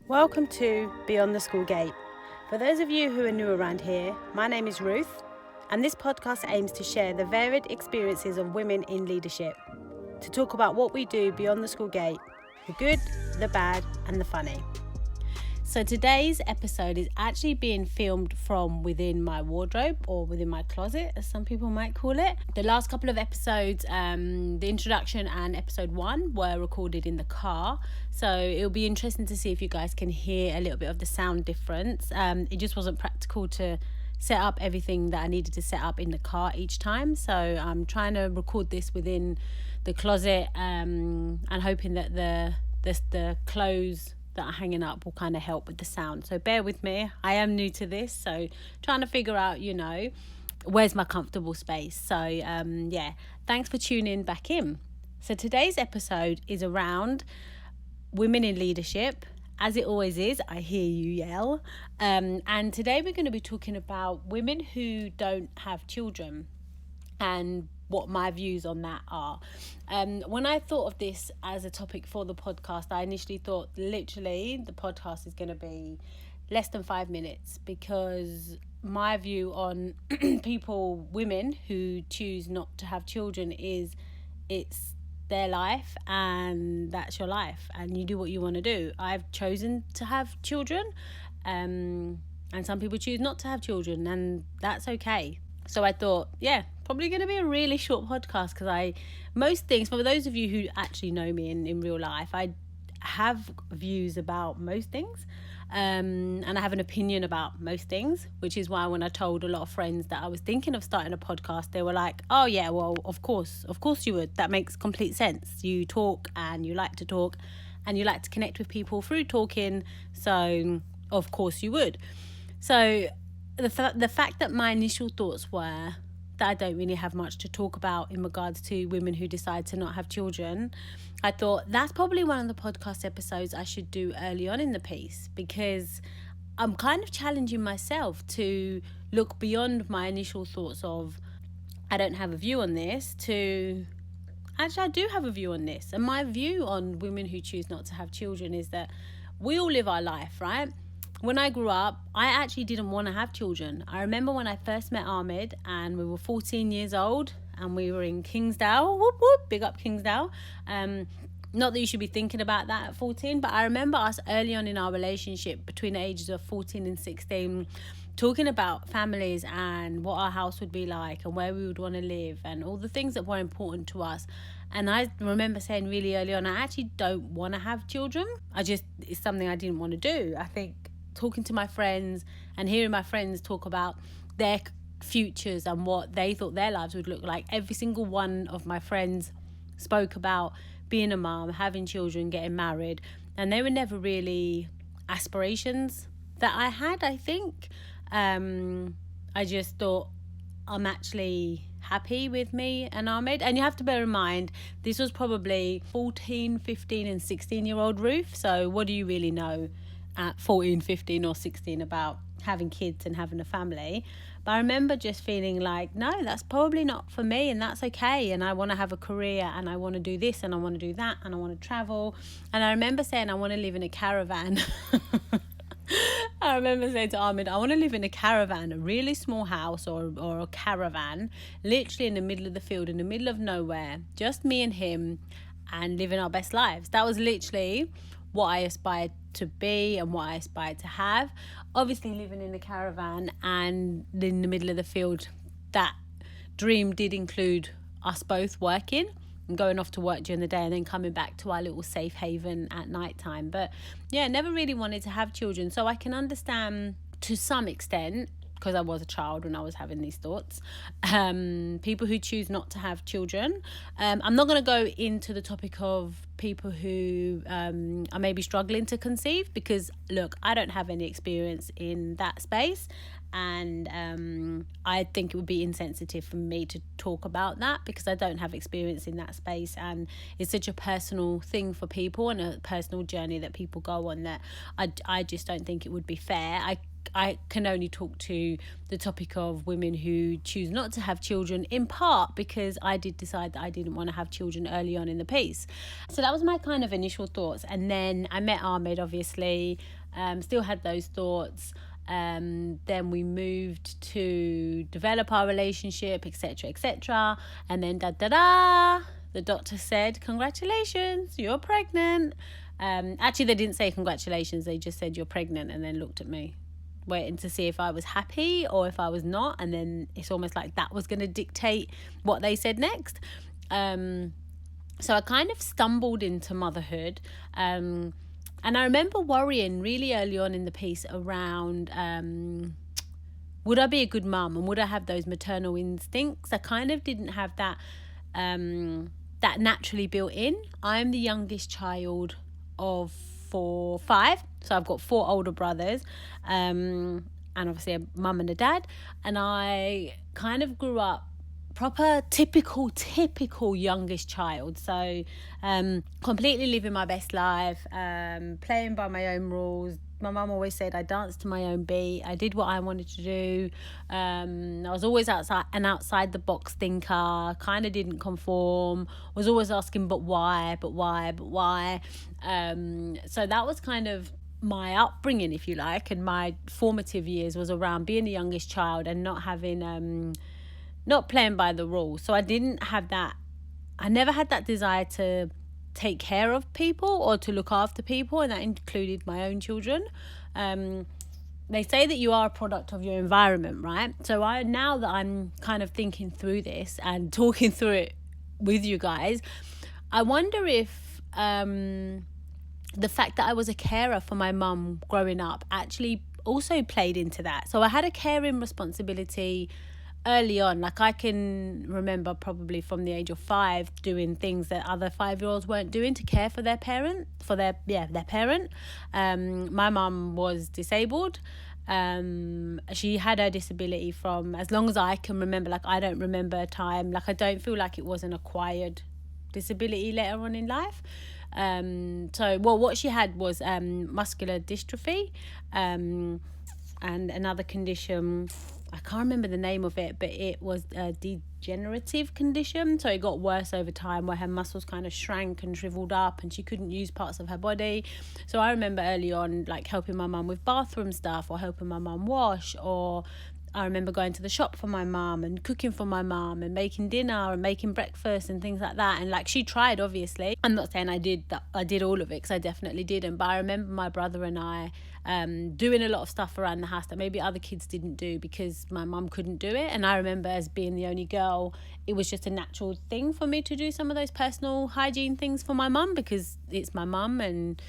Welcome to Beyond the School Gate. For those of you who are new around here, my name is Ruth, and this podcast aims to share the varied experiences of women in leadership, to talk about what we do beyond the school gate, the good, the bad, and the funny. So today's episode is actually being filmed from within my wardrobe, or within my closet, as some people might call it. The last couple of episodes, the introduction and episode 1 were recorded in the car. So it'll be interesting to see if you guys can hear a little bit of the sound difference. It just wasn't practical to set up everything that I needed to set up in the car each time. So I'm trying to record this within the closet and hoping that the clothes that are hanging up will kind of help with the sound. So bear with me. I am new to this, so trying to figure out, where's my comfortable space. So thanks for tuning back in. So today's episode is around women in leadership. As it always is, I hear you yell. And today we're going to be talking about women who don't have children and what my views on that are. When I thought of this as a topic for the podcast, I initially thought literally the podcast is going to be less than 5 minutes, because my view on women who choose not to have children is it's their life and that's your life and you do what you want to do. I've chosen to have children, and some people choose not to have children, and that's okay. So I thought, probably going to be a really short podcast, because most things, for those of you who actually know me in real life, I have views about most things, and I have an opinion about most things, which is why when I told a lot of friends that I was thinking of starting a podcast, they were like, oh yeah, well, of course you would. That makes complete sense. You talk and you like to talk and you like to connect with people through talking, so of course you would. So the fact that my initial thoughts were that I don't really have much to talk about in regards to women who decide to not have children, I thought that's probably one of the podcast episodes I should do early on in the piece, because I'm kind of challenging myself to look beyond my initial thoughts of I don't have a view on this to actually I do have a view on this. And my view on women who choose not to have children is that we all live our life, right? When I grew up, I actually didn't want to have children. I remember when I first met Ahmed and we were 14 years old and we were in Kingsdale. Whoop, whoop, big up Kingsdale. Not that you should be thinking about that at 14, but I remember us early on in our relationship between the ages of 14 and 16 talking about families and what our house would be like and where we would want to live and all the things that were important to us. And I remember saying really early on, I actually don't want to have children. It's something I didn't want to do. I think talking to my friends and hearing my friends talk about their futures and what they thought their lives would look like. Every single one of my friends spoke about being a mom, having children, getting married, and they were never really aspirations that I had, I think. I just thought I'm actually happy with me and Ahmed. And you have to bear in mind, this was probably 14, 15 and 16-year-old Ruth. So what do you really know at 14, 15 or 16 about having kids and having a family? But I remember just feeling like, no, that's probably not for me, and that's okay. And I want to have a career and I want to do this and I want to do that and I want to travel. And I remember saying I want to live in a caravan. I remember saying to Ahmed, I want to live in a caravan, a really small house or a caravan, literally in the middle of the field, in the middle of nowhere, just me and him, and living our best lives. That was literally what I aspired to be and what I aspired to have. Obviously, living in a caravan and in the middle of the field, that dream did include us both working and going off to work during the day and then coming back to our little safe haven at night time. But never really wanted to have children. So I can understand to some extent, because I was a child when I was having these thoughts, people who choose not to have children. I'm not going to go into the topic of people who are maybe struggling to conceive, because look, I don't have any experience in that space, and I think it would be insensitive for me to talk about that, because I don't have experience in that space, and it's such a personal thing for people and a personal journey that people go on that I just don't think it would be fair. I can only talk to the topic of women who choose not to have children, in part because I did decide that I didn't want to have children early on in the piece. So that was my kind of initial thoughts. And then I met Ahmed, obviously, still had those thoughts. Then we moved to develop our relationship, etc. And then the doctor said, congratulations, you're pregnant. Actually, they didn't say congratulations, they just said you're pregnant, and then looked at me, waiting to see if I was happy or if I was not. And then it's almost like that was going to dictate what they said next. So I kind of stumbled into motherhood. And I remember worrying really early on in the piece around, would I be a good mum, and would I have those maternal instincts? I kind of didn't have that naturally built in. I'm the youngest child of 5, so I've got 4 older brothers, and obviously a mum and a dad, and I kind of grew up proper typical youngest child, so completely living my best life, playing by my own rules. My mum always said I danced to my own beat. I did what I wanted to do. I was always outside the box thinker, kind of didn't conform, was always asking but why. So that was kind of my upbringing, if you like, and my formative years was around being the youngest child and not having not playing by the rules. So I never had that desire to take care of people or to look after people, and that included my own children. They say that you are a product of your environment, right? So now that I'm kind of thinking through this and talking through it with you guys, I wonder if the fact that I was a carer for my mum growing up actually also played into that. So I had a caring responsibility early on. Like, I can remember probably from the age of 5 doing things that other 5-year-olds weren't doing to care for their parent, their parent. My mum was disabled. She had her disability from as long as I can remember. Like, I don't remember a time, like I don't feel like it was an acquired disability later on in life. What she had was muscular dystrophy, and another condition, I can't remember the name of it, but it was a degenerative condition. So it got worse over time, where her muscles kind of shrank and shriveled up and she couldn't use parts of her body. So I remember early on, like, helping my mum with bathroom stuff, or helping my mum wash, or I remember going to the shop for my mum and cooking for my mum and making dinner and making breakfast and things like that. And like, she tried, obviously. I'm not saying I did all of it, because I definitely didn't. But I remember my brother and I doing a lot of stuff around the house that maybe other kids didn't do because my mum couldn't do it. And I remember, as being the only girl, it was just a natural thing for me to do some of those personal hygiene things for my mum, because it's my mum, and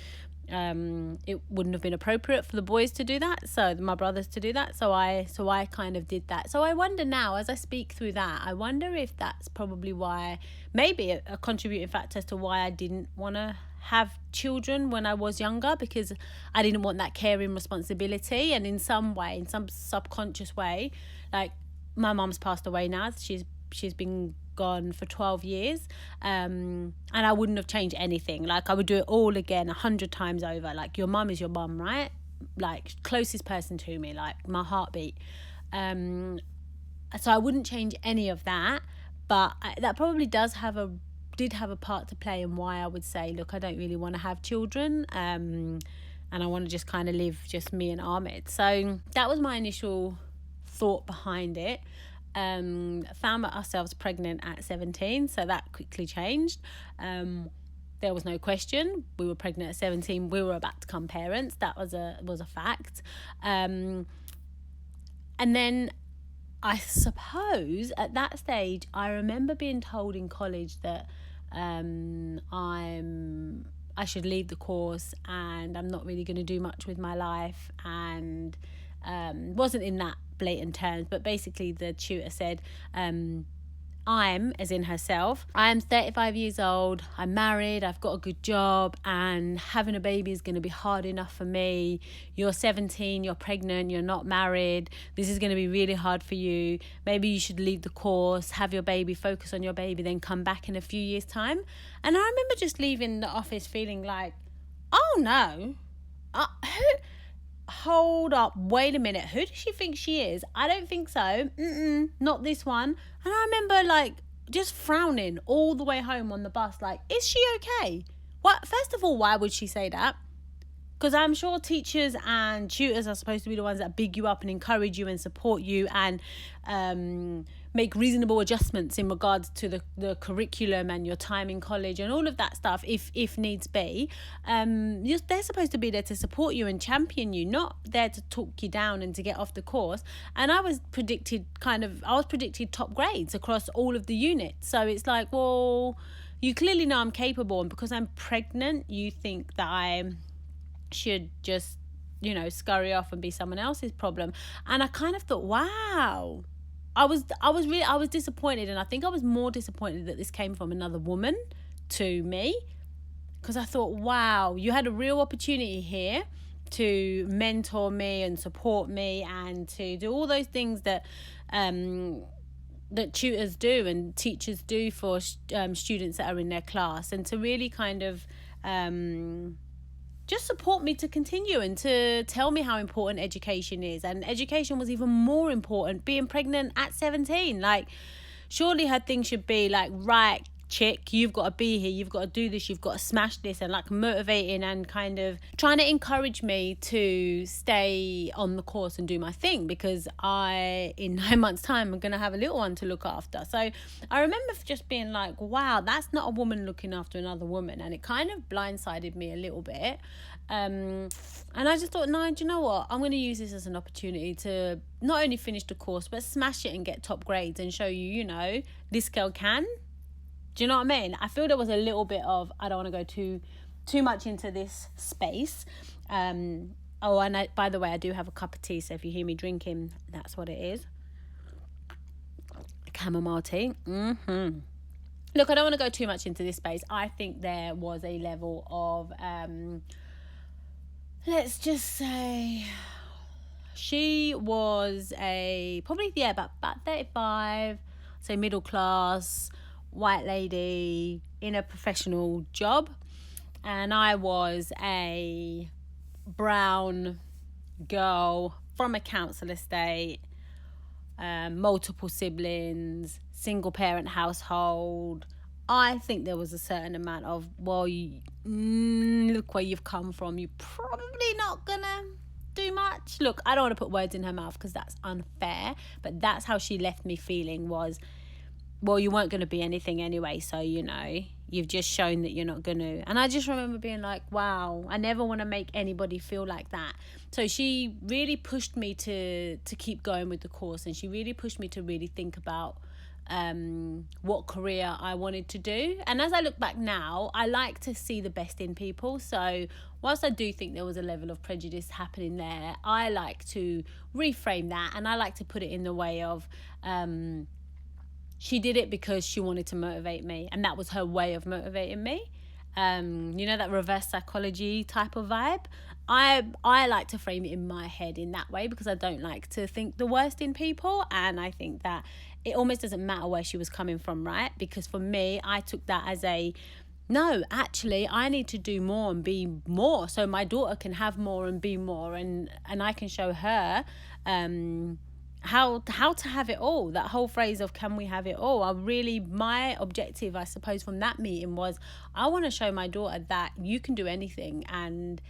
it wouldn't have been appropriate for the boys to do that, so my brothers to do that, so I kind of did that. So I wonder now, as I speak through that, I wonder if that's probably why, maybe a contributing factor as to why I didn't want to have children when I was younger, because I didn't want that caring responsibility. And in some way, in some subconscious way, like, my mum's passed away now. She's been gone for 12 years, and I wouldn't have changed anything. Like, I would do it all again 100 times over. Like, your mum is your mum, right? Like, closest person to me, like my heartbeat. So I wouldn't change any of that, but that probably did have a part to play in why I would say, look, I don't really want to have children, and I want to just kind of live just me and Ahmed. So that was my initial thought behind it. Found ourselves pregnant at 17, so that quickly changed. There was no question. We were pregnant at 17. We were about to become parents. That was a fact. And then I suppose at that stage, I remember being told in college that I should leave the course and I'm not really going to do much with my life, and wasn't in that blatant terms, but basically the tutor said, I'm, as in herself, I am 35 years old, I'm married, I've got a good job, and having a baby is going to be hard enough for me. You're 17, you're pregnant, you're not married, this is going to be really hard for you. Maybe you should leave the course, have your baby, focus on your baby, then come back in a few years' time. And I remember just leaving the office feeling like, oh no, hold up, wait a minute, who does she think she is? I don't think so. Not this one. And I remember like just frowning all the way home on the bus, like, is she okay? What? First of all, why would she say that? Because I'm sure teachers and tutors are supposed to be the ones that big you up and encourage you and support you and make reasonable adjustments in regards to the curriculum and your time in college and all of that stuff, if needs be. They're supposed to be there to support you and champion you, not there to talk you down and to get off the course. And I was predicted top grades across all of the units. So it's like, well, you clearly know I'm capable, and because I'm pregnant, you think that I should just, scurry off and be someone else's problem. And I kind of thought, wow, I was disappointed. And I think I was more disappointed that this came from another woman to me, because I thought, wow, you had a real opportunity here to mentor me and support me and to do all those things that tutors do and teachers do for students that are in their class, and to really kind of just support me to continue and to tell me how important education is. And education was even more important being pregnant at 17. Like, surely her thing should be like, right, chick, you've got to be here, you've got to do this, you've got to smash this, and like motivating and kind of trying to encourage me to stay on the course and do my thing, because in 9 months time I'm gonna have a little one to look after. So I remember just being like, wow, that's not a woman looking after another woman, and it kind of blindsided me a little bit. And I just thought, no, do you know what, I'm going to use this as an opportunity to not only finish the course but smash it and get top grades and show you, this girl can. Do you know what I mean? I feel there was a little bit of, I don't want to go too much into this space. And by the way, I do have a cup of tea, so if you hear me drinking, that's what it is. Chamomile tea. Look, I don't want to go too much into this space. I think there was a level of, let's just say, she was about 35, so middle class, white lady in a professional job, and I was a brown girl from a council estate, multiple siblings, single parent household. I think there was a certain amount of, well, look where you've come from, you're probably not gonna do much. Look, I don't want to put words in her mouth because that's unfair, but that's how she left me feeling, was, well, you weren't going to be anything anyway, so, you've just shown that you're not going to. And I just remember being like, wow, I never want to make anybody feel like that. So she really pushed me to keep going with the course, and she really pushed me to really think about what career I wanted to do. And as I look back now, I like to see the best in people. So whilst I do think there was a level of prejudice happening there, I like to reframe that, and I like to put it in the way of, she did it because she wanted to motivate me, and that was her way of motivating me. That reverse psychology type of vibe. I like to frame it in my head in that way, because I don't like to think the worst in people, and I think that it almost doesn't matter where she was coming from, right? Because for me, I took that as no, actually, I need to do more and be more, so my daughter can have more and be more, and I can show her how to have it all. That whole phrase of, can we have it all? My objective, I suppose, from that meeting was, I want to show my daughter that you can do anything, and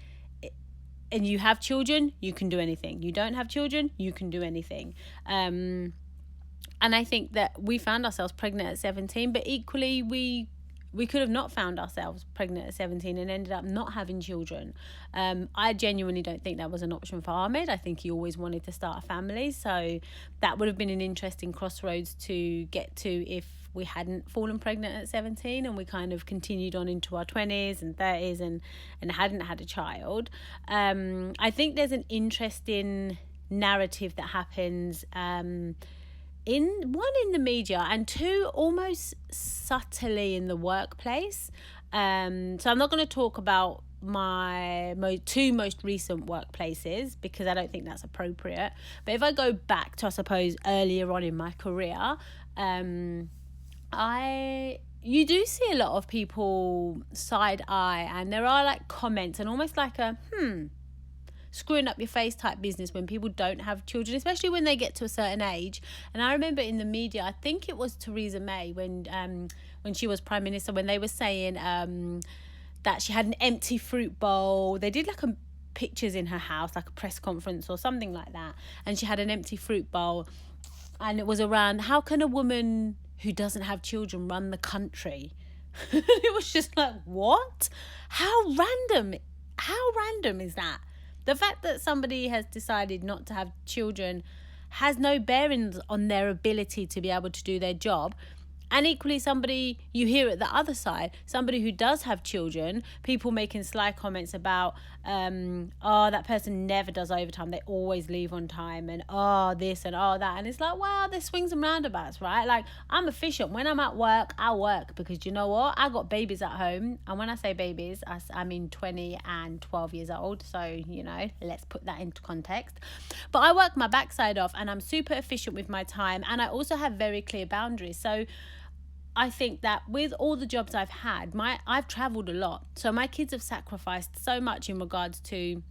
you have children, you can do anything. You don't have children, you can do anything. And I think that we found ourselves pregnant at 17, but equally we could have not found ourselves pregnant at 17 and ended up not having children. I genuinely don't think that was an option for Ahmed. I think he always wanted to start a family. So that would have been an interesting crossroads to get to if we hadn't fallen pregnant at 17 and we kind of continued on into our 20s and 30s and hadn't had a child. I think there's an interesting narrative that happens in the media, and two, almost subtly in the workplace. So I'm not going to talk about my two most recent workplaces because I don't think that's appropriate. But if I go back to, I suppose, earlier on in my career, you do see a lot of people side eye, and there are like comments and almost like a screwing up your face type business when people don't have children, especially when they get to a certain age. And I remember in the media, I think it was Theresa May when she was Prime Minister, when they were saying that she had an empty fruit bowl. They did like pictures in her house, like a press conference or something like that, and she had an empty fruit bowl, and it was around, how can a woman who doesn't have children run the country? It was just like, what? How random is that? The fact that somebody has decided not to have children has no bearing on their ability to be able to do their job. And equally, somebody, you hear at the other side, somebody who does have children, people making sly comments about, that person never does overtime, they always leave on time, and this and that. And it's like, well, there's swings and roundabouts, right? Like, I'm efficient. When I'm at work, I work, because you know what? I got babies at home. And when I say babies, I mean 20 and 12 years old. So, let's put that into context. But I work my backside off, and I'm super efficient with my time. And I also have very clear boundaries. So I think that with all the jobs I've had, I've traveled a lot. So my kids have sacrificed so much in regards to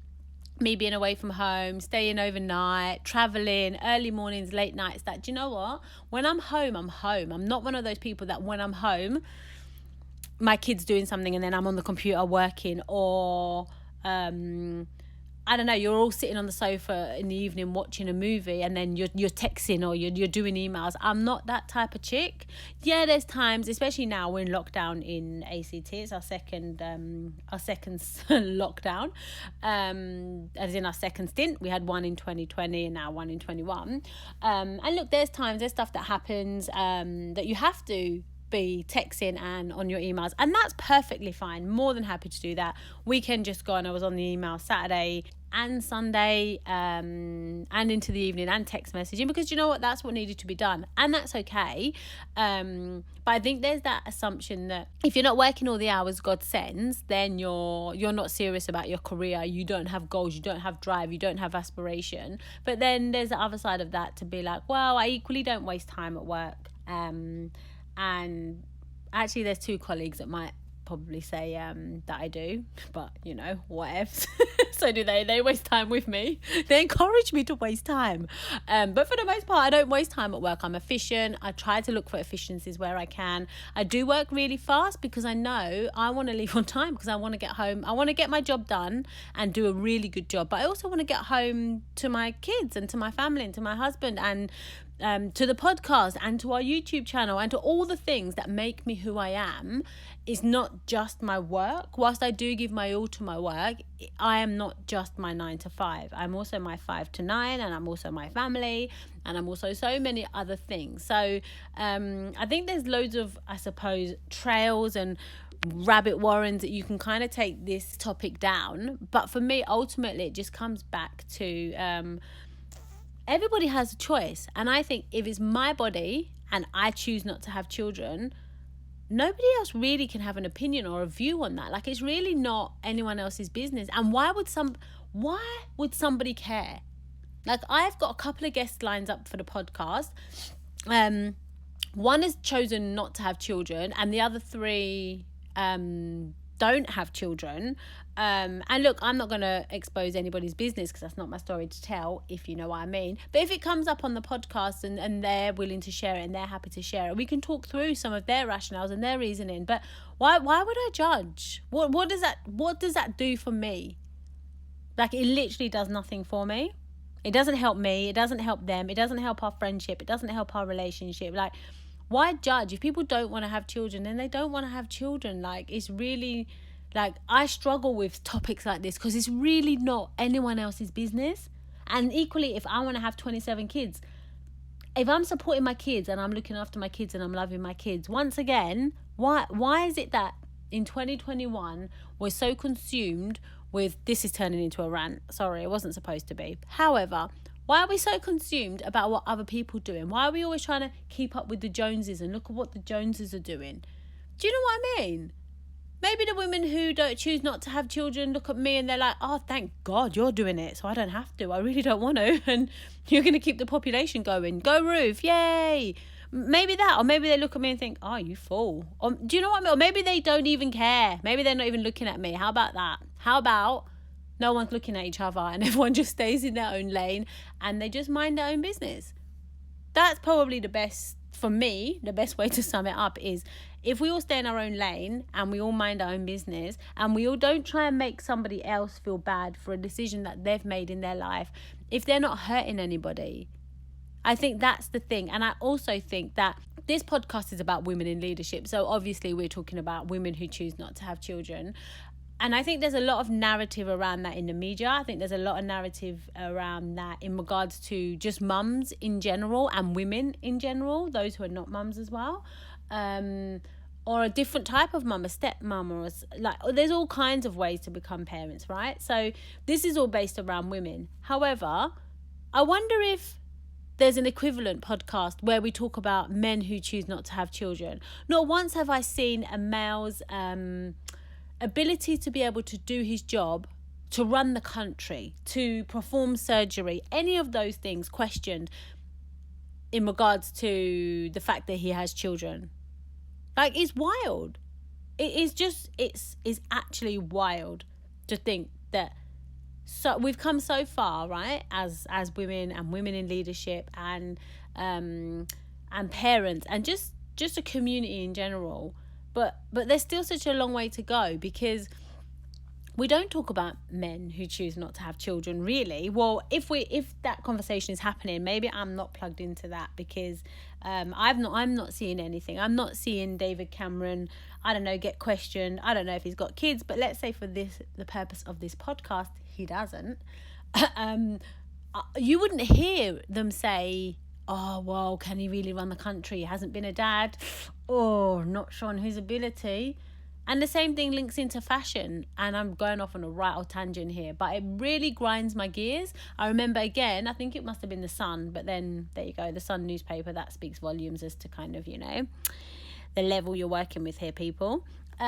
me being away from home, staying overnight, traveling, early mornings, late nights, that, do you know what? When I'm home, I'm home. I'm not one of those people that when I'm home, my kid's doing something and then I'm on the computer working, or I don't know, you're all sitting on the sofa in the evening watching a movie and then you're texting or you're doing emails. I'm not that type of chick. Yeah, there's times, especially now we're in lockdown in ACT. It's our second lockdown, as in our second stint. We had one in 2020 and now one in 21. And look, there's stuff that happens that you have to be texting and on your emails, and that's perfectly fine. More than happy to do that. Weekend just gone, I was on the email Saturday and Sunday, and into the evening, and text messaging, because you know what, that's what needed to be done, and that's okay. But I think there's that assumption that if you're not working all the hours God sends, then you're not serious about your career, you don't have goals, you don't have drive, you don't have aspiration. But then there's the other side of that, to be like, well, I equally don't waste time at work. And actually there's two colleagues that might probably say that I do, but whatevs. So do they waste time with me. They encourage me to waste time, but for the most part I don't waste time at work. I'm efficient. I try to look for efficiencies where I can. I do work really fast because I know I want to leave on time, because I want to get home, I want to get my job done and do a really good job, but I also want to get home to my kids and to my family and to my husband and to the podcast and to our YouTube channel and to all the things that make me who I am. Is not just my work. Whilst I do give my all to my work, I am not just my 9 to 5. I'm also my 5 to 9, and I'm also my family, and I'm also so many other things. So I think there's loads of, I suppose, trails and rabbit warrens that you can kind of take this topic down. But for me, ultimately, it just comes back to everybody has a choice. And I think if it's my body and I choose not to have children, nobody else really can have an opinion or a view on that. Like, it's really not anyone else's business. And why would somebody care? Like, I've got a couple of guest lines up for the podcast. One has chosen not to have children, and the other three don't have children. And look, I'm not going to expose anybody's business because that's not my story to tell, if you know what I mean. But if it comes up on the podcast and they're willing to share it and they're happy to share it, we can talk through some of their rationales and their reasoning. But why would I judge? What does that do for me? Like, it literally does nothing for me. It doesn't help me. It doesn't help them. It doesn't help our friendship. It doesn't help our relationship. Like, why judge? If people don't want to have children, then they don't want to have children. Like, it's really, like, I struggle with topics like this because it's really not anyone else's business. And equally, if I want to have 27 kids, if I'm supporting my kids and I'm looking after my kids and I'm loving my kids, once again, why is it that in 2021 we're so consumed with, this is turning into a rant, sorry, it wasn't supposed to be. However, why are we so consumed about what other people are doing? Why are we always trying to keep up with the Joneses and look at what the Joneses are doing? Do you know what I mean? Maybe the women who don't choose not to have children look at me and they're like, oh, thank God you're doing it, so I don't have to. I really don't want to. And you're going to keep the population going. Go Ruth, yay. Maybe that, or maybe they look at me and think, oh, you fool. Or do you know what I mean? Or maybe they don't even care. Maybe they're not even looking at me. How about that? How about No one's looking at each other, and everyone just stays in their own lane and they just mind their own business. That's probably the best, for me, the best way to sum it up is if we all stay in our own lane and we all mind our own business and we all don't try and make somebody else feel bad for a decision that they've made in their life, if they're not hurting anybody. I think that's the thing. And I also think that this podcast is about women in leadership. So obviously we're talking about women who choose not to have children. And I think there's a lot of narrative around that in the media. I think there's a lot of narrative around that in regards to just mums in general and women in general, those who are not mums as well. Or a different type of mum, a stepmom, or there's all kinds of ways to become parents, right? So this is all based around women. However, I wonder if there's an equivalent podcast where we talk about men who choose not to have children. Not once have I seen a male's ability to be able to do his job, to run the country, to perform surgery, any of those things questioned in regards to the fact that he has children. Like, it's wild. It's actually wild to think that we've come so far, right, as women and women in leadership and parents and just a community in general. But there's still such a long way to go, because we don't talk about men who choose not to have children, really. Well, if that conversation is happening, maybe I'm not plugged into that, because I'm not seeing anything. I'm not seeing David Cameron, I don't know, get questioned. I don't know if he's got kids, but let's say for the purpose of this podcast, he doesn't. You wouldn't hear them say, oh, well, can he really run the country? He hasn't been a dad. Oh, not shown his ability. And the same thing links into fashion. And I'm going off on a right old tangent here, but it really grinds my gears. I remember, again, I think it must have been The Sun, but then there you go, The Sun newspaper, that speaks volumes as to kind of, the level you're working with here, people. But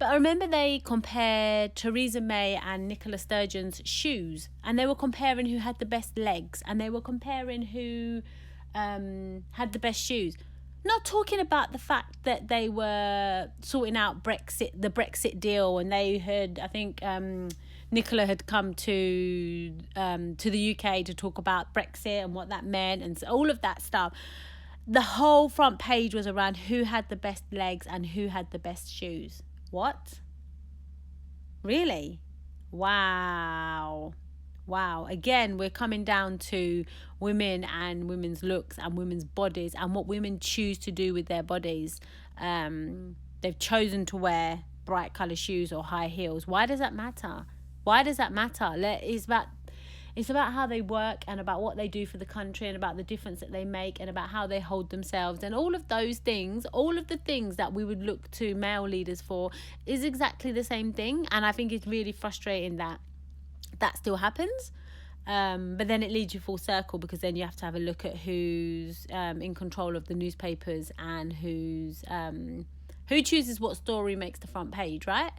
I remember they compared Theresa May and Nicola Sturgeon's shoes, and they were comparing who had the best legs, and they were comparing who had the best shoes. Not talking about the fact that they were sorting out the Brexit deal, and they had, I think, Nicola had come to the UK to talk about Brexit and what that meant, and all of that stuff. The whole front page was around who had the best legs and who had the best shoes. What? Really? Wow. Again, we're coming down to women and women's looks and women's bodies and what women choose to do with their bodies. They've chosen to wear bright colour shoes or high heels. Why does that matter? It's about how they work and about what they do for the country and about the difference that they make and about how they hold themselves, and all of those things, all of the things that we would look to male leaders for is exactly the same thing. And I think it's really frustrating that still happens. But then it leads you full circle, because then you have to have a look at who's in control of the newspapers and who chooses what story makes the front page, right?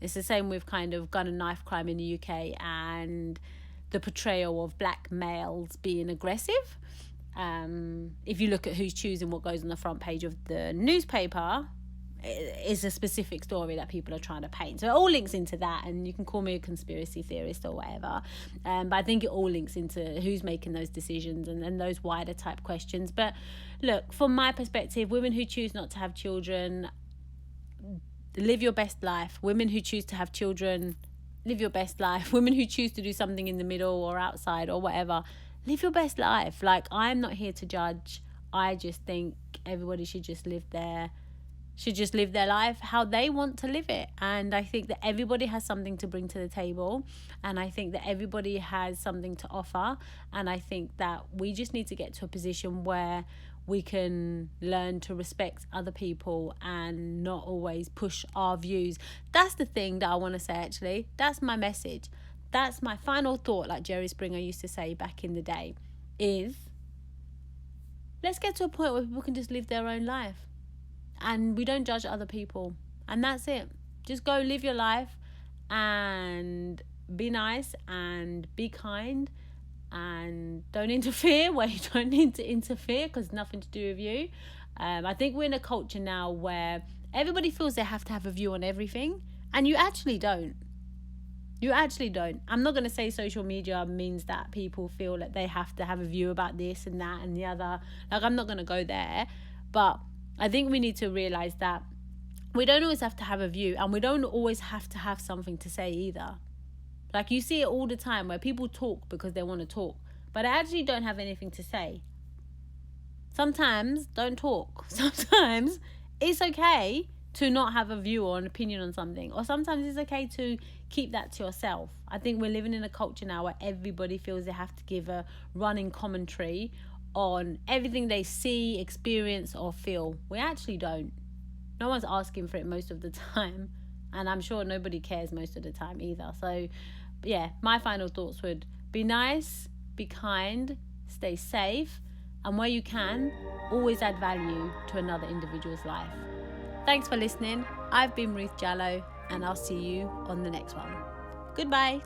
It's the same with kind of gun and knife crime in the UK and the portrayal of black males being aggressive. If you look at who's choosing what goes on the front page of the newspaper, it's a specific story that people are trying to paint. So it all links into that, and you can call me a conspiracy theorist or whatever. But I think it all links into who's making those decisions and those wider type questions. But look, from my perspective, women who choose not to have children, live your best life. Women who choose to have children, live your best life. Women who choose to do something in the middle or outside or whatever, live your best life. Like, I'm not here to judge. I just think everybody should just live their life how they want to live it. And I think that everybody has something to bring to the table, and I think that everybody has something to offer, and I think that we just need to get to a position where we can learn to respect other people and not always push our views. That's the thing that I want to say, actually. That's my message. That's my final thought, like Jerry Springer used to say back in the day, is let's get to a point where people can just live their own life and we don't judge other people. And that's it. Just go live your life and be nice and be kind, and don't interfere where you don't need to interfere, because it's nothing to do with you. I think we're in a culture now where everybody feels they have to have a view on everything, and you actually don't. You actually don't. I'm not going to say social media means that people feel that they have to have a view about this and that and the other. Like, I'm not going to go there. But I think we need to realise that we don't always have to have a view, and we don't always have to have something to say either. Like, you see it all the time where people talk because they want to talk, but they actually don't have anything to say. Sometimes don't talk. Sometimes it's okay to not have a view or an opinion on something, or sometimes it's okay to keep that to yourself. I think we're living in a culture now where everybody feels they have to give a running commentary on everything they see, experience, or feel. We actually don't. No one's asking for it most of the time, and I'm sure nobody cares most of the time either. So yeah, my final thoughts would be nice, be kind, stay safe, and where you can, always add value to another individual's life. Thanks for listening. I've been Ruth Jallow, and I'll see you on the next one. Goodbye.